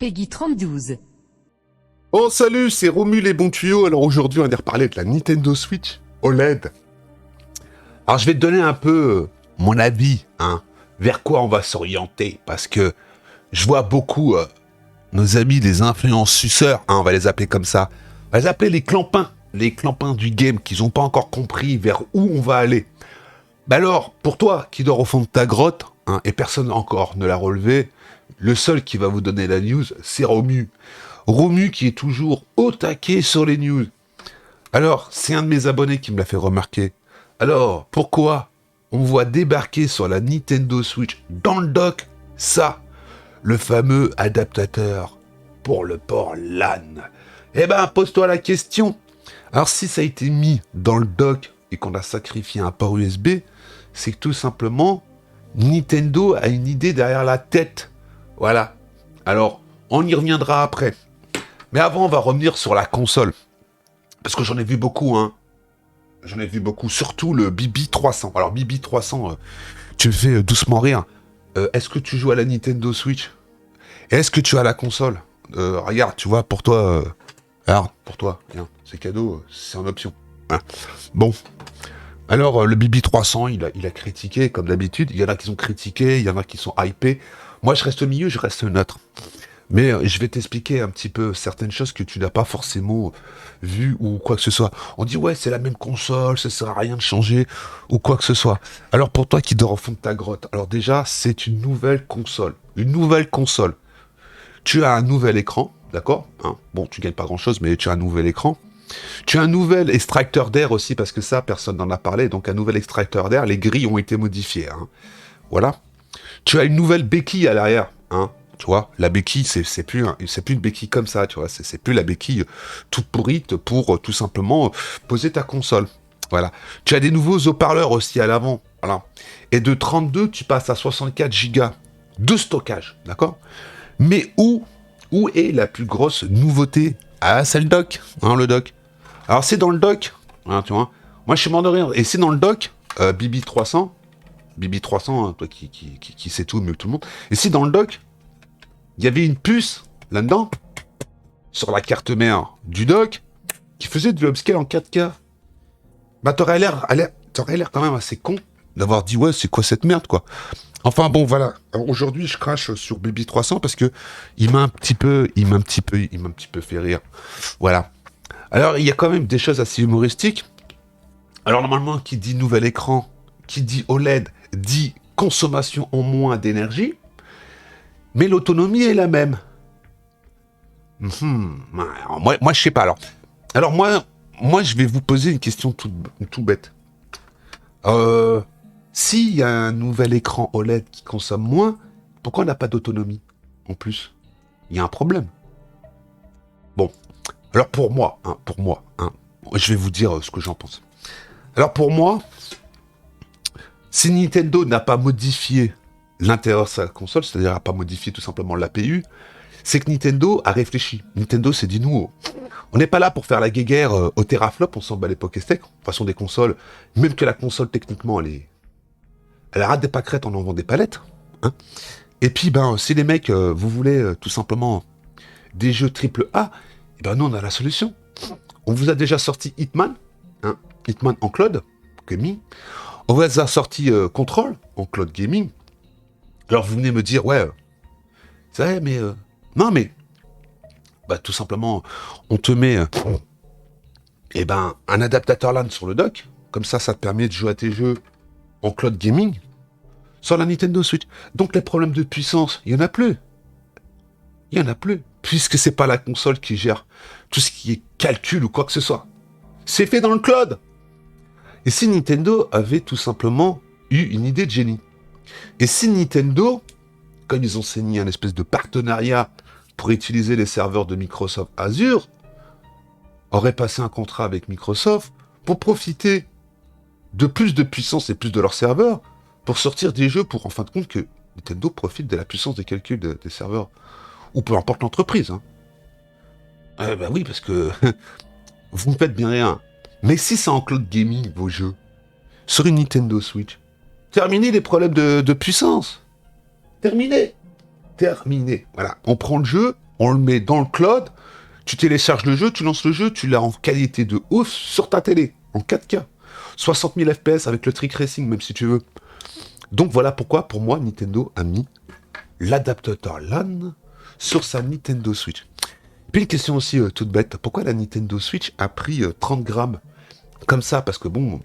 Peggy 3012. Oh salut, c'est Romu les bons tuyaux. Alors aujourd'hui, on va reparler de la Nintendo Switch OLED. Alors je vais te donner un peu mon avis, vers quoi on va s'orienter, parce que je vois beaucoup nos amis les influenceurs, on va les appeler comme ça, on va les appeler les clampins du game, qui n'ont pas encore compris vers où on va aller. Bah alors, pour toi qui dors au fond de ta grotte, et personne encore ne l'a relevé, le seul qui va vous donner la news, c'est Romu. Romu qui est toujours au taquet sur les news. Alors, c'est un de mes abonnés qui me l'a fait remarquer. Alors, pourquoi on voit débarquer sur la Nintendo Switch dans le dock, ça, le fameux adaptateur pour le port LAN? Eh ben, pose-toi la question. Alors, si ça a été mis dans le dock et qu'on a sacrifié un port USB, c'est que tout simplement, Nintendo a une idée derrière la tête. Voilà. Alors, on y reviendra après. Mais avant, on va revenir sur la console. Parce que j'en ai vu beaucoup, J'en ai vu beaucoup, surtout le Bibi 300. Alors, Bibi 300, tu me fais doucement rire. Est-ce que tu joues à la Nintendo Switch? Est-ce que tu as la console? Regarde, tu vois, pour toi... regarde, pour toi, viens, c'est cadeau, c'est en option. Hein. Bon. Alors, le Bibi 300, il a critiqué, comme d'habitude. Il y en a qui sont critiqués, il y en a qui sont hypés. Moi, je reste au milieu, je reste neutre. Mais je vais t'expliquer un petit peu certaines choses que tu n'as pas forcément vues ou quoi que ce soit. On dit, ouais, c'est la même console, ça sert à rien de changer ou quoi que ce soit. Alors, pour toi qui dors au fond de ta grotte, alors déjà, c'est une nouvelle console. Une nouvelle console. Tu as un nouvel écran, d'accord, Bon, tu gagnes pas grand-chose, mais tu as un nouvel écran. Tu as un nouvel extracteur d'air aussi, parce que ça, personne n'en a parlé. Donc, un nouvel extracteur d'air, les grilles ont été modifiées. Voilà. Tu as une nouvelle béquille à l'arrière, Tu vois, la béquille, c'est plus une béquille comme ça, tu vois. C'est plus la béquille toute pourrite pour tout simplement poser ta console. Voilà. Tu as des nouveaux haut-parleurs aussi à l'avant. Voilà. Et de 32, tu passes à 64 Go de stockage, d'accord? Mais où est la plus grosse nouveauté? Ah, c'est le dock, le dock. Alors, c'est dans le dock, tu vois. Moi, je suis mort de rire. Et c'est dans le dock, Bibi 300, toi qui sais tout mieux que tout le monde. Et c'est dans le dock, il y avait une puce là-dedans, sur la carte mère du dock, qui faisait de l'upscale en 4K. Bah, t'aurais l'air quand même assez con d'avoir dit, ouais, c'est quoi cette merde, quoi. Enfin, bon, voilà. Alors, aujourd'hui, je crache sur Bibi 300 parce que il m'a un petit peu fait rire. Voilà. Alors, il y a quand même des choses assez humoristiques. Alors, normalement, qui dit nouvel écran, qui dit OLED, dit consommation en moins d'énergie, mais l'autonomie est la même. Alors, moi, je sais pas. Alors moi, je vais vous poser une question tout bête. S'il y a un nouvel écran OLED qui consomme moins, pourquoi on n'a pas d'autonomie en plus? Il y a un problème. Bon, alors pour moi, je vais vous dire ce que j'en pense. Alors pour moi, si Nintendo n'a pas modifié l'intérieur de sa console, c'est-à-dire n'a pas modifié tout simplement l'APU, c'est que Nintendo a réfléchi. Nintendo s'est dit, nous, on n'est pas là pour faire la guéguerre au teraflop, on s'en bat les Pokésteaks. De toute façon, des consoles, même que la console, techniquement, elle rate des pâquerettes, on en vend des palettes. Et puis, si les mecs, vous voulez tout simplement des jeux AAA, nous, on a la solution. On vous a déjà sorti Hitman, Hitman en cloud gaming. On vous a sorti Control en cloud gaming. Alors, vous venez me dire, ouais, c'est vrai, mais... non, mais... tout simplement, on te met un adaptateur LAN sur le dock. Comme ça te permet de jouer à tes jeux en cloud gaming sur la Nintendo Switch. Donc les problèmes de puissance, il n'y en a plus. Il n'y en a plus. Puisque c'est pas la console qui gère tout ce qui est calcul ou quoi que ce soit. C'est fait dans le cloud. Et si Nintendo avait tout simplement eu une idée de génie. Et si Nintendo, comme ils ont signé un espèce de partenariat pour utiliser les serveurs de Microsoft Azure, aurait passé un contrat avec Microsoft pour profiter de plus de puissance et plus de leurs serveurs pour sortir des jeux pour, en fin de compte, que Nintendo profite de la puissance de calcul des serveurs. Ou peu importe l'entreprise. Oui, parce que vous ne faites bien rien. Mais si c'est en cloud gaming, vos jeux, sur une Nintendo Switch, terminez les problèmes de puissance. Terminé. Voilà. On prend le jeu, on le met dans le cloud, tu télécharges le jeu, tu lances le jeu, tu l'as en qualité de ouf sur ta télé, en 4K. 60 000 FPS avec le trick racing, même si tu veux. Donc voilà pourquoi, pour moi, Nintendo a mis l'adaptateur LAN sur sa Nintendo Switch. Et puis une question aussi toute bête, pourquoi la Nintendo Switch a pris 30 grammes comme ça? Parce que bon,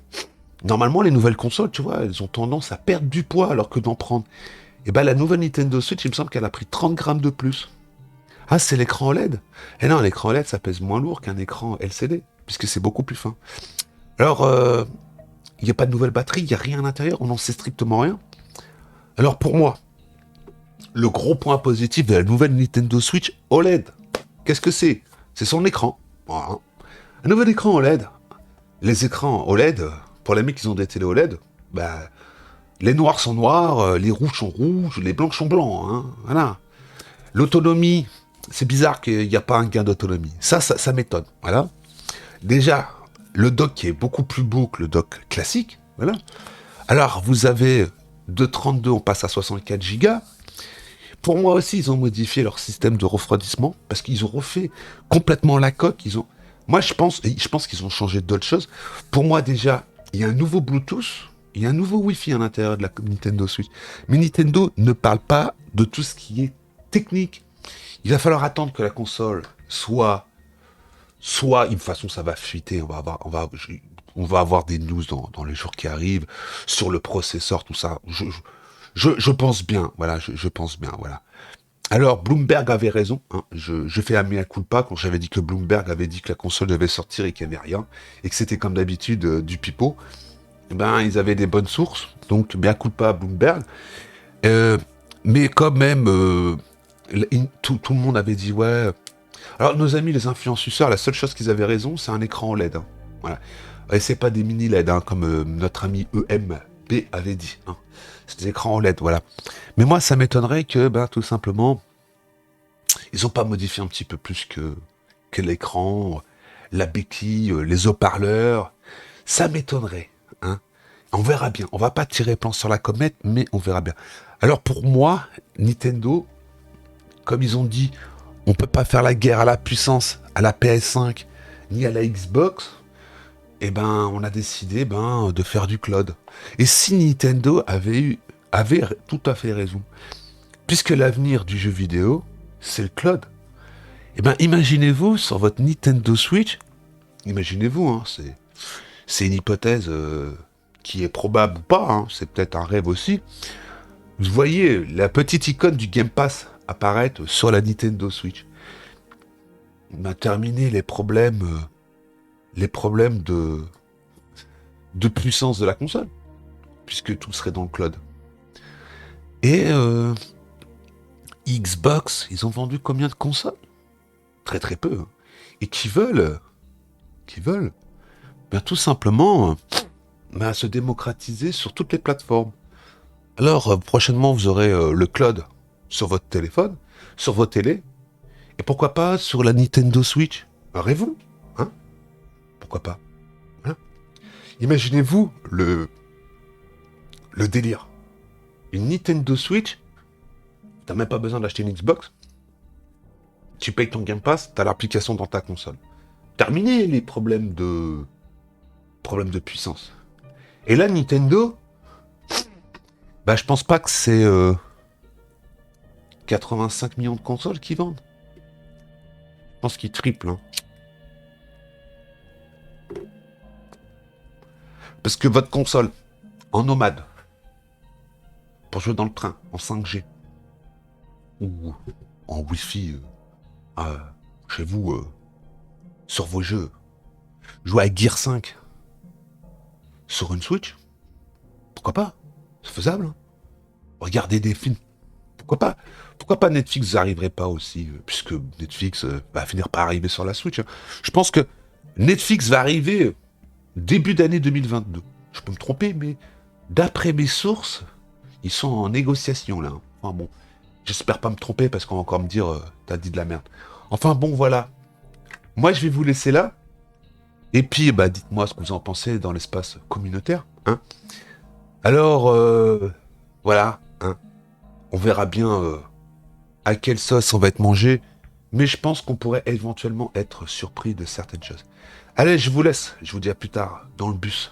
normalement les nouvelles consoles, tu vois, elles ont tendance à perdre du poids alors que d'en prendre. Et ben la nouvelle Nintendo Switch, il me semble qu'elle a pris 30 grammes de plus. Ah, c'est l'écran OLED. Et non, l'écran OLED, ça pèse moins lourd qu'un écran LCD, puisque c'est beaucoup plus fin. Alors, il n'y a pas de nouvelle batterie, il n'y a rien à l'intérieur, on n'en sait strictement rien. Alors pour moi, le gros point positif de la nouvelle Nintendo Switch OLED, qu'est-ce que c'est? C'est son écran. Voilà. Un nouvel écran OLED. Les écrans OLED, pour les mecs qui ont des télé OLED, bah, les noirs sont noirs, les rouges sont rouges, les blancs sont blancs. Hein, voilà. L'autonomie, c'est bizarre qu'il n'y a pas un gain d'autonomie. Ça m'étonne. Voilà. Déjà, le dock qui est beaucoup plus beau que le dock classique. Voilà. Alors, vous avez de 32, on passe à 64 Go. Pour moi aussi, ils ont modifié leur système de refroidissement parce qu'ils ont refait complètement la coque. Moi, je pense qu'ils ont changé d'autres choses. Pour moi, déjà, il y a un nouveau Bluetooth, il y a un nouveau Wi-Fi à l'intérieur de la Nintendo Switch. Mais Nintendo ne parle pas de tout ce qui est technique. Il va falloir attendre que la console soit, de toute façon, ça va fuiter. On va avoir des news dans les jours qui arrivent sur le processeur, tout ça. Je pense bien, voilà, je pense bien, voilà. Alors, Bloomberg avait raison, hein, je fais un mea culpa quand j'avais dit que Bloomberg avait dit que la console devait sortir et qu'il n'y avait rien, et que c'était comme d'habitude du pipeau. Eh ben, ils avaient des bonnes sources, donc mea culpa Bloomberg. Mais quand même, tout le monde avait dit, ouais... Alors, nos amis les influenceurs, la seule chose qu'ils avaient raison, c'est un écran OLED. Hein, voilà. Et c'est pas des mini LED, hein, comme notre ami EMP avait dit. Hein. C'est des écrans OLED, voilà. Mais moi, ça m'étonnerait que, tout simplement, ils n'ont pas modifié un petit peu plus que l'écran, la béquille, les haut-parleurs. Ça m'étonnerait. Hein. On verra bien. On va pas tirer plan sur la comète, mais on verra bien. Alors pour moi, Nintendo, comme ils ont dit, on peut pas faire la guerre à la puissance, à la PS5, ni à la Xbox. On a décidé de faire du cloud. Et si Nintendo avait tout à fait raison, puisque l'avenir du jeu vidéo, c'est le cloud, imaginez-vous sur votre Nintendo Switch, imaginez-vous, hein, c'est une hypothèse qui est probable ou pas, hein, c'est peut-être un rêve aussi, vous voyez la petite icône du Game Pass apparaître sur la Nintendo Switch. Terminer les problèmes de puissance de la console, puisque tout serait dans le cloud. Et Xbox, ils ont vendu combien de consoles? Très très peu. Hein. Et qui veulent, tout simplement, se démocratiser sur toutes les plateformes. Alors, prochainement, vous aurez le cloud sur votre téléphone, sur vos télés, et pourquoi pas sur la Nintendo Switch? Rêvons, hein? Pourquoi pas? Hein? Imaginez-vous le délire. Une Nintendo Switch, t'as même pas besoin d'acheter une Xbox. Tu payes ton Game Pass, t'as l'application dans ta console. Terminé les problèmes de puissance. Et là, Nintendo, je pense pas que c'est 85 millions de consoles qui vendent. Je pense qu'ils triplent. Hein. Parce que votre console, en nomade, pour jouer dans le train, en 5G, ou en Wi-Fi, chez vous, sur vos jeux, jouer à Gear 5 sur une Switch, pourquoi pas? C'est faisable. Hein. Regardez des films, pourquoi pas? Pourquoi pas Netflix n'arriverait pas aussi, puisque Netflix va finir par arriver sur la Switch. Hein. Je pense que Netflix va arriver début d'année 2022. Je peux me tromper, mais d'après mes sources, ils sont en négociation là. Hein. Enfin bon, j'espère pas me tromper parce qu'on va encore me dire t'as dit de la merde. Enfin bon, voilà. Moi, je vais vous laisser là. Et puis, dites-moi ce que vous en pensez dans l'espace communautaire. Hein. Alors, voilà. Hein. On verra bien à quelle sauce on va être mangé mais je pense qu'on pourrait éventuellement être surpris de certaines choses. Allez, je vous laisse. Je vous dis à plus tard dans le bus.